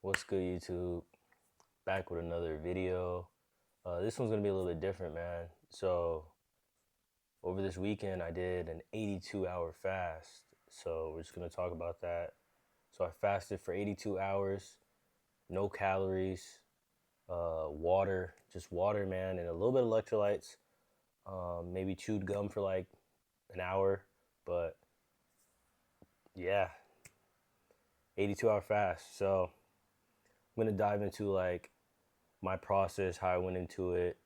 What's good, YouTube? Back with another video. This one's gonna be a little bit different, man. So, over this weekend, I did an 82-hour fast. So, we're just gonna talk about that. So, I fasted for 82 hours, no calories, water, just water, man, and a little bit of electrolytes. Maybe chewed gum for like an hour, but yeah, 82-hour fast. So, I'm gonna dive into like my process, how I went into it,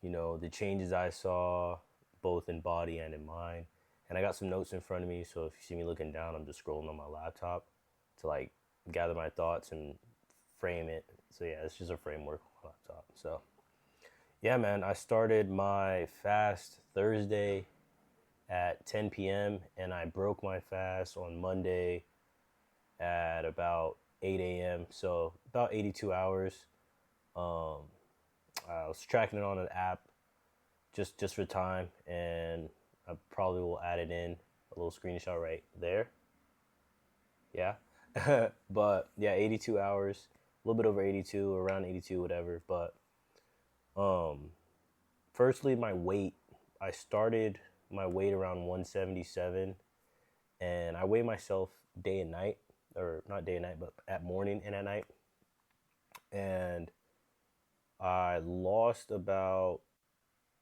the changes I saw both in body and in mind. And I got some notes in front of me, so if you see me looking down, I'm just scrolling on my laptop to like gather my thoughts and frame it. So yeah, it's just a framework on my laptop. So yeah, man, I started my fast Thursday at 10 p.m. and I broke my fast on Monday at about 8 a.m. So about 82 hours. Um, I was tracking it on an app just for time, and I probably will add it in a little screenshot right there. Yeah, but yeah, 82 hours, a little bit over 82, around 82, whatever. But um, firstly, my weight. I started my weight around 177, and I weigh myself day and night, or not day and night, but at morning and at night, and I lost about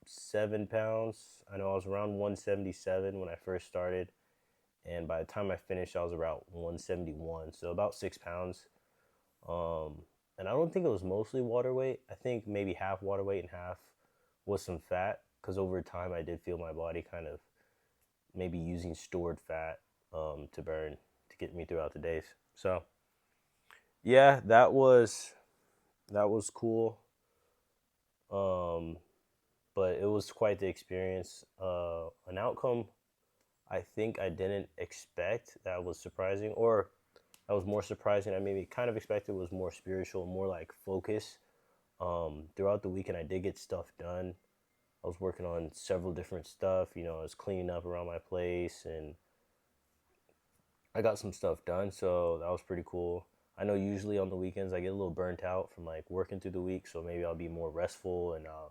7 pounds. I know I was around 177 when I first started, and by the time I finished, I was about 171, so about 6 pounds. Um, and I don't think it was mostly water weight. I think maybe half water weight and half was some fat, because over time I did feel my body kind of maybe using stored fat to burn to get me throughout the days. So yeah, that was cool. Um, but it was quite the experience. An outcome I think I didn't expect that was surprising, or that was more surprising. I maybe kind of expected was more spiritual, more like focus. Throughout the weekend, I did get stuff done. I was working on several different stuff. I was cleaning up around my place, and I got some stuff done. So that was pretty cool. I know usually on the weekends I get a little burnt out from like working through the week, so maybe I'll be more restful and I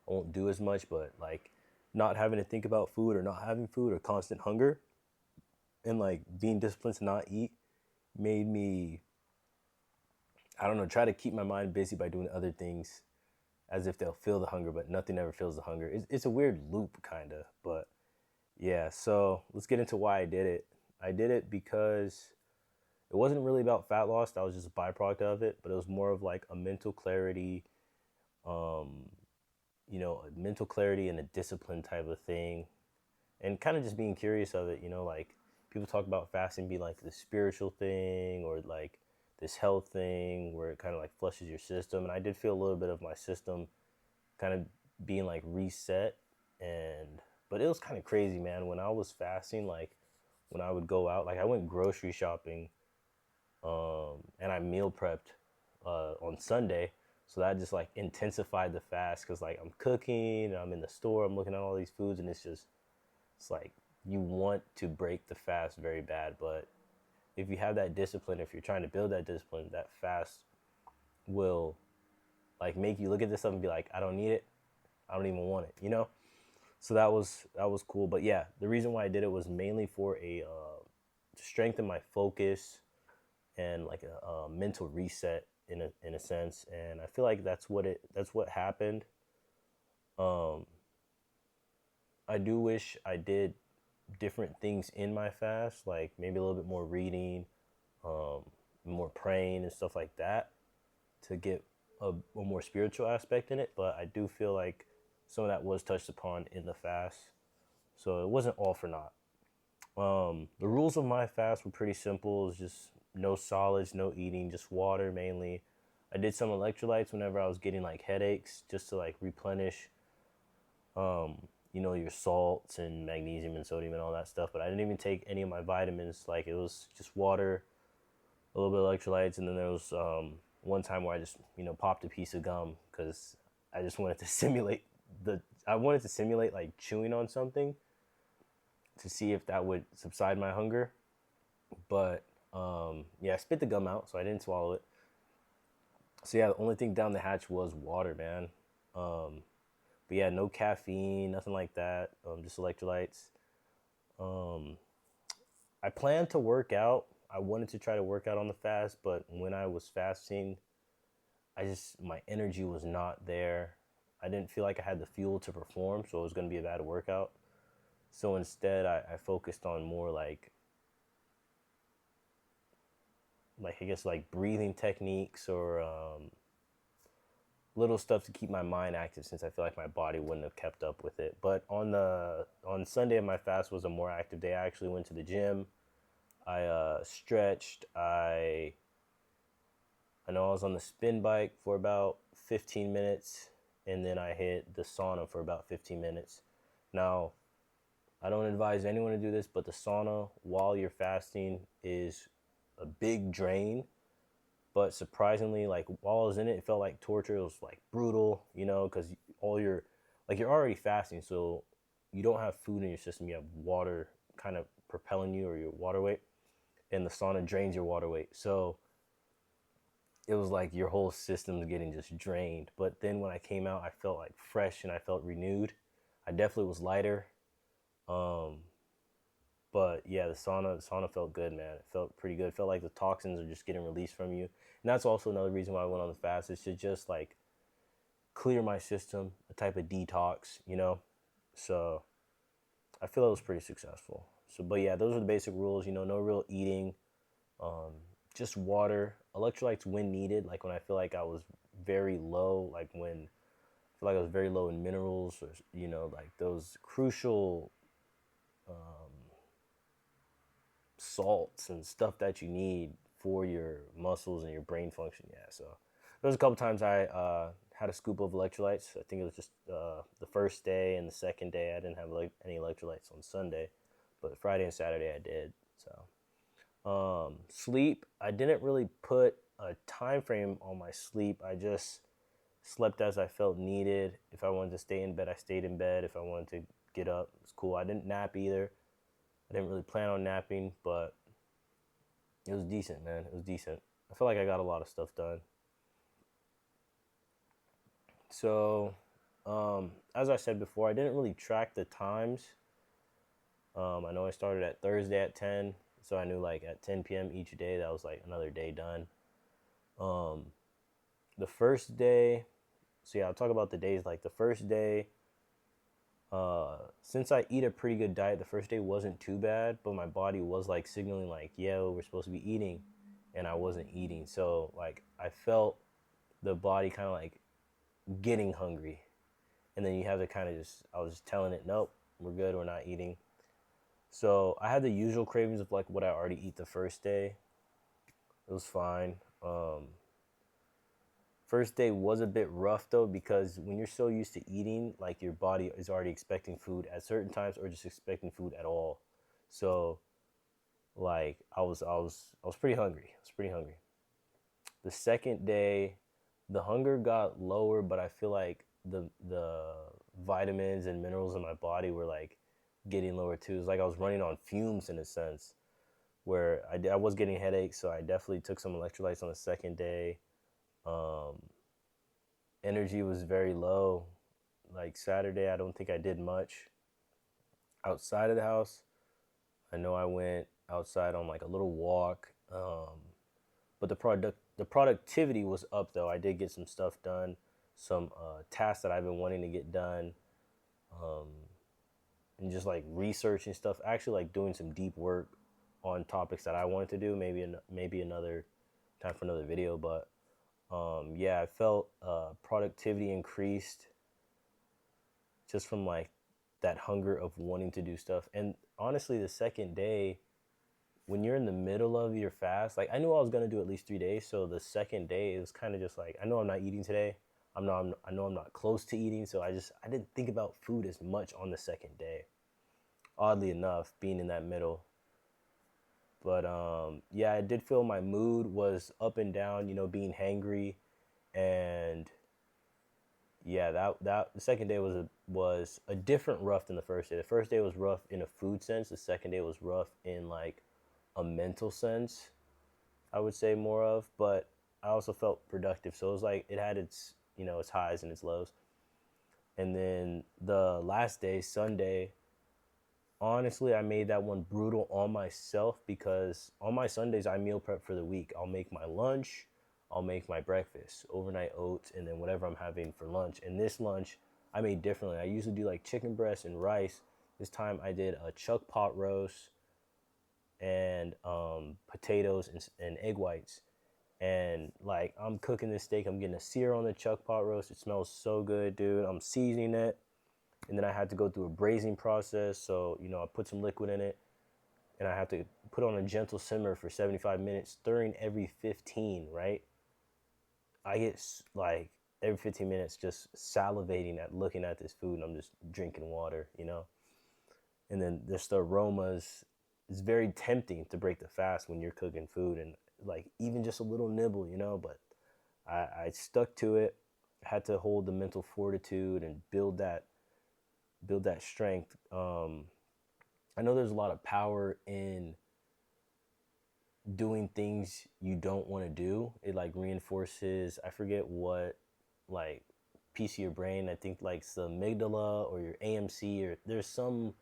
won't do as much. But like not having to think about food or not having food or constant hunger and like being disciplined to not eat made me, I don't know, try to keep my mind busy by doing other things as if they'll feel the hunger, but nothing ever feels the hunger. It's a weird loop, kind of. But yeah, so let's get into why I did it. I did it because it wasn't really about fat loss, that was just a byproduct of it, but it was more of like a mental clarity, um, a mental clarity and a discipline type of thing. And kind of just being curious of it, like people talk about fasting being like the spiritual thing or like this health thing where it kind of like flushes your system. And I did feel a little bit of my system kind of being like reset. And but it was kind of crazy, man. When I was fasting, like when I would go out, like I went grocery shopping, and I meal prepped on Sunday. So that just like intensified the fast because like I'm cooking and I'm in the store, I'm looking at all these foods, and it's like you want to break the fast very bad, but if you have that discipline, if you're trying to build that discipline, that fast will like make you look at this stuff and be like, I don't need it, I don't even want it. So that was cool. But yeah, the reason why I did it was mainly for a to strengthen my focus and like a mental reset in a sense. And I feel like that's what happened. Um, I do wish I did different things in my fast, like maybe a little bit more reading, um, more praying and stuff like that to get a more spiritual aspect in it. But I do feel like some of that was touched upon in the fast, so it wasn't all for naught. The rules of my fast were pretty simple. It's just no solids, no eating, just water mainly. I did some electrolytes whenever I was getting like headaches, just to like replenish your salts and magnesium and sodium and all that stuff. But I didn't even take any of my vitamins. Like it was just water, a little bit of electrolytes, and then there was one time where I just popped a piece of gum because I just wanted to simulate the I wanted to simulate like chewing on something to see if that would subside my hunger. But yeah, I spit the gum out, so I didn't swallow it. So yeah, the only thing down the hatch was water, man. Um, but yeah, no caffeine, nothing like that. Just electrolytes. Um, I planned to work out. I wanted to try to work out on the fast, but when I was fasting, I just my energy was not there. I didn't feel like I had the fuel to perform, so it was going to be a bad workout. So instead, I focused on more like I guess like breathing techniques or little stuff to keep my mind active since I feel like my body wouldn't have kept up with it. But on Sunday of my fast was a more active day. I actually went to the gym. I stretched. I know I was on the spin bike for about 15 minutes, and then I hit the sauna for about 15 minutes. Now, I don't advise anyone to do this, but the sauna while you're fasting is a big drain. But surprisingly, like while I was in it, it felt like torture. It was like brutal, because all your like you're already fasting, so you don't have food in your system. You have water kind of propelling you or your water weight, and the sauna drains your water weight. So it was like your whole system's getting just drained. But then when I came out, I felt like fresh and I felt renewed. I definitely was lighter. Um, but yeah, the sauna felt good, man. It felt pretty good. It felt like the toxins are just getting released from you. And that's also another reason why I went on the fast is to just like clear my system, a type of detox. So I feel it was pretty successful. So, but yeah, those are the basic rules. No real eating, um, just water, electrolytes when needed. Like when I feel like I was very low, like when I feel like I was very low in minerals, or like those crucial salts and stuff that you need for your muscles and your brain function. Yeah, so there was a couple times I had a scoop of electrolytes. I think it was just the first day and the second day. I didn't have like any electrolytes on Sunday, but Friday and Saturday I did. So sleep, I didn't really put a time frame on my sleep. I just slept as I felt needed. If I wanted to stay in bed, I stayed in bed. If I wanted to get up, it's cool. I didn't nap either. I didn't really plan on napping, but it was decent, man. It was decent. I feel like I got a lot of stuff done. So, as I said before, I didn't really track the times. I know I started at Thursday at 10, so I knew like at 10 p.m. each day, that was like another day done. Um, the first day, so yeah, I'll talk about the days. Like the first day, since I eat a pretty good diet, the first day wasn't too bad, but my body was like signaling like, yo, we're supposed to be eating, and I wasn't eating. So like I felt the body kind of like getting hungry, and then you have to kind of just I was just telling it, nope, we're good, we're not eating. So I had the usual cravings of like what I already eat the first day. It was fine. First day was a bit rough though because when you're so used to eating, like your body is already expecting food at certain times or just expecting food at all. So like I was pretty hungry. I was pretty hungry. The second day, the hunger got lower, but I feel like the vitamins and minerals in my body were like getting lower too. It's like I was running on fumes in a sense, where I was getting headaches, so I definitely took some electrolytes on the second day. Um, Energy was very low. Like Saturday, I don't think I did much outside of the house. I know I went outside on like a little walk, but the productivity was up though. I did get some stuff done, some tasks that I've been wanting to get done, um, and just like researching stuff. Actually, like doing some deep work on topics that I wanted to do. Maybe another time for another video, but yeah, I felt productivity increased just from like that hunger of wanting to do stuff. And honestly, the second day, when you're in the middle of your fast, like I knew I was gonna do at least 3 days. So the second day, it was kind of just like I know I'm not eating today. I know I'm not close to eating, so I didn't think about food as much on the second day. Oddly enough, being in that middle. But yeah, I did feel my mood was up and down. Being hangry, and yeah, that the second day was a different rough than the first day. The first day was rough in a food sense. The second day was rough in like a mental sense. I would say more of, but I also felt productive. So it was like it had its, its highs and its lows. And then the last day, Sunday, honestly, I made that one brutal on myself because on my Sundays I meal prep for the week. I'll make my lunch, I'll make my breakfast, overnight oats, and then whatever I'm having for lunch. And this lunch I made differently. I usually do like chicken breast and rice. This time I did a chuck pot roast and potatoes and egg whites. And like I'm cooking this steak, I'm getting a sear on the chuck pot roast. It smells so good, dude. I'm seasoning it, and then I had to go through a braising process. So I put some liquid in it, and I have to put on a gentle simmer for 75 minutes, stirring every 15. Right? I get like every 15 minutes just salivating at looking at this food, and I'm just drinking water. And then just the aromas. It's very tempting to break the fast when you're cooking food, and like even just a little nibble. But I stuck to it. I had to hold the mental fortitude and build that strength. I know there's a lot of power in doing things you don't want to do. It like reinforces, I forget what like piece of your brain. I think like it's the amygdala or your AMC, or there's some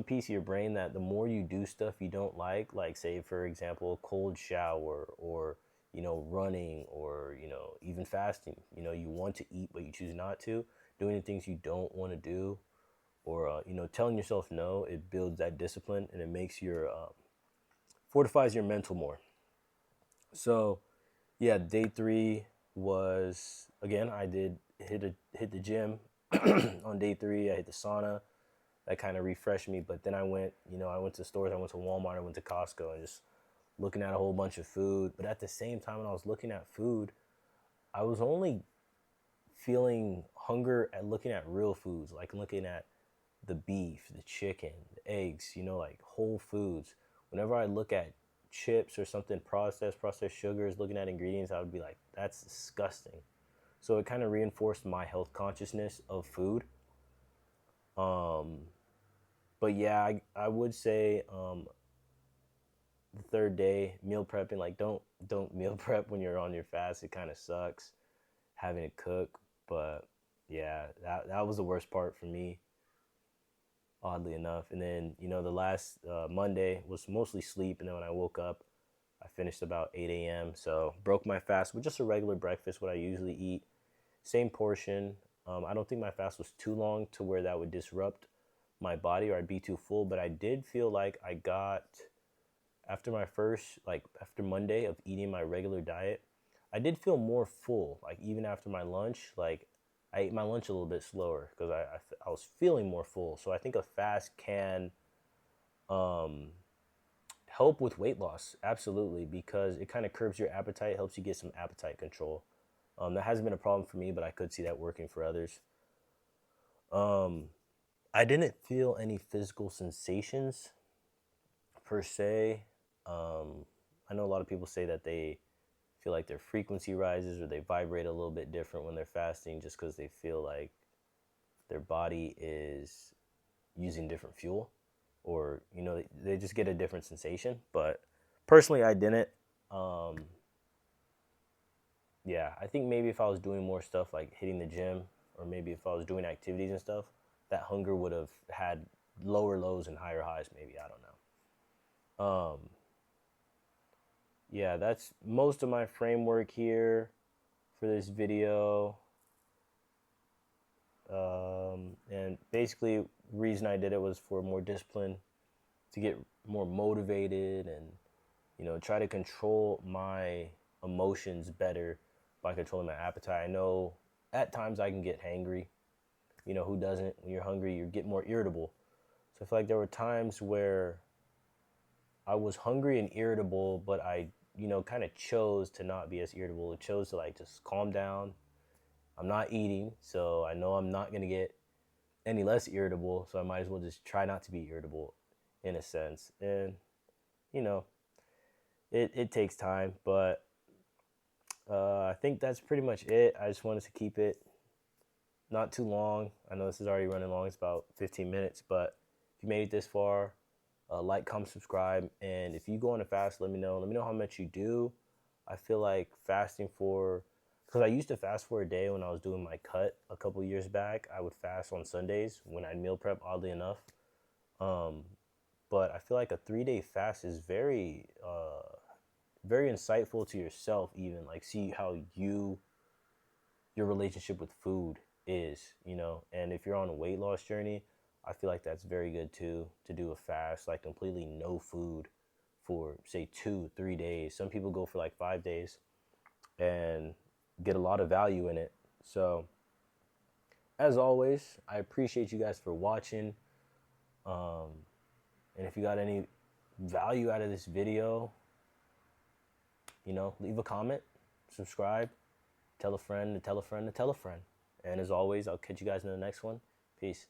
piece of your brain that the more you do stuff you don't like say for example a cold shower or running or even fasting, you want to eat but you choose not to, doing the things you don't want to do, or telling yourself no, it builds that discipline and it makes your fortifies your mental more. So yeah, day 3 was, again, I did hit the gym. On day 3 I hit the sauna. That kind of refreshed me. But then I went to stores. I went to Walmart. I went to Costco and just looking at a whole bunch of food. But at the same time, when I was looking at food, I was only feeling hunger at looking at real foods, like looking at the beef, the chicken, the eggs, like whole foods. Whenever I look at chips or something processed sugars, looking at ingredients, I would be like, that's disgusting. So it kind of reinforced my health consciousness of food. Um, but yeah, I would say the third day meal prepping, like don't meal prep when you're on your fast. It kind of sucks having to cook. But yeah, that was the worst part for me, oddly enough. And then the last Monday was mostly sleep, and then when I woke up, I finished about 8 a.m. So broke my fast with just a regular breakfast, what I usually eat, same portion. I don't think my fast was too long to where that would disrupt my body or I'd be too full, but I did feel like I got, after my first, like after Monday of eating my regular diet, I did feel more full. Like even after my lunch, like I ate my lunch a little bit slower because I was feeling more full. So I think a fast can um, help with weight loss, absolutely, because it kind of curbs your appetite, helps you get some appetite control. That hasn't been a problem for me, but I could see that working for others. Um, I didn't feel any physical sensations per se. Um, I know a lot of people say that they feel like their frequency rises or they vibrate a little bit different when they're fasting just because they feel like their body is using different fuel, or they just get a different sensation. But personally I didn't. um, yeah, I think maybe if I was doing more stuff like hitting the gym, or maybe if I was doing activities and stuff, that hunger would have had lower lows and higher highs, maybe. I don't know. Yeah, that's most of my framework here for this video. And basically, the reason I did it was for more discipline, to get more motivated, and try to control my emotions better by controlling my appetite. I know at times I can get hangry. Who doesn't? When you're hungry, you get more irritable. So I feel like there were times where I was hungry and irritable, but I, kind of chose to not be as irritable. I chose to like just calm down. I'm not eating, so I know I'm not gonna get any less irritable. So I might as well just try not to be irritable, in a sense. And you know, it takes time, but I think that's pretty much it. I just wanted to keep it not too long. I know this is already running long. It's about 15 minutes, but if you made it this far, like, comment, subscribe, and if you go on a fast, let me know. Let me know how much you do. I feel like fasting for, because I used to fast for a day when I was doing my cut a couple years back. I would fast on Sundays when I'd meal prep, oddly enough. Um, but I feel like a 3 day fast is very insightful to yourself. Even like see how your relationship with food is, and if you're on a weight loss journey, I feel like that's very good too, to do a fast, like completely no food for say 2 3 days. Some people go for like 5 days and get a lot of value in it. So as always, I appreciate you guys for watching. um, and if you got any value out of this video, leave a comment, subscribe, tell a friend to tell a friend to tell a friend. And as always, I'll catch you guys in the next one. Peace.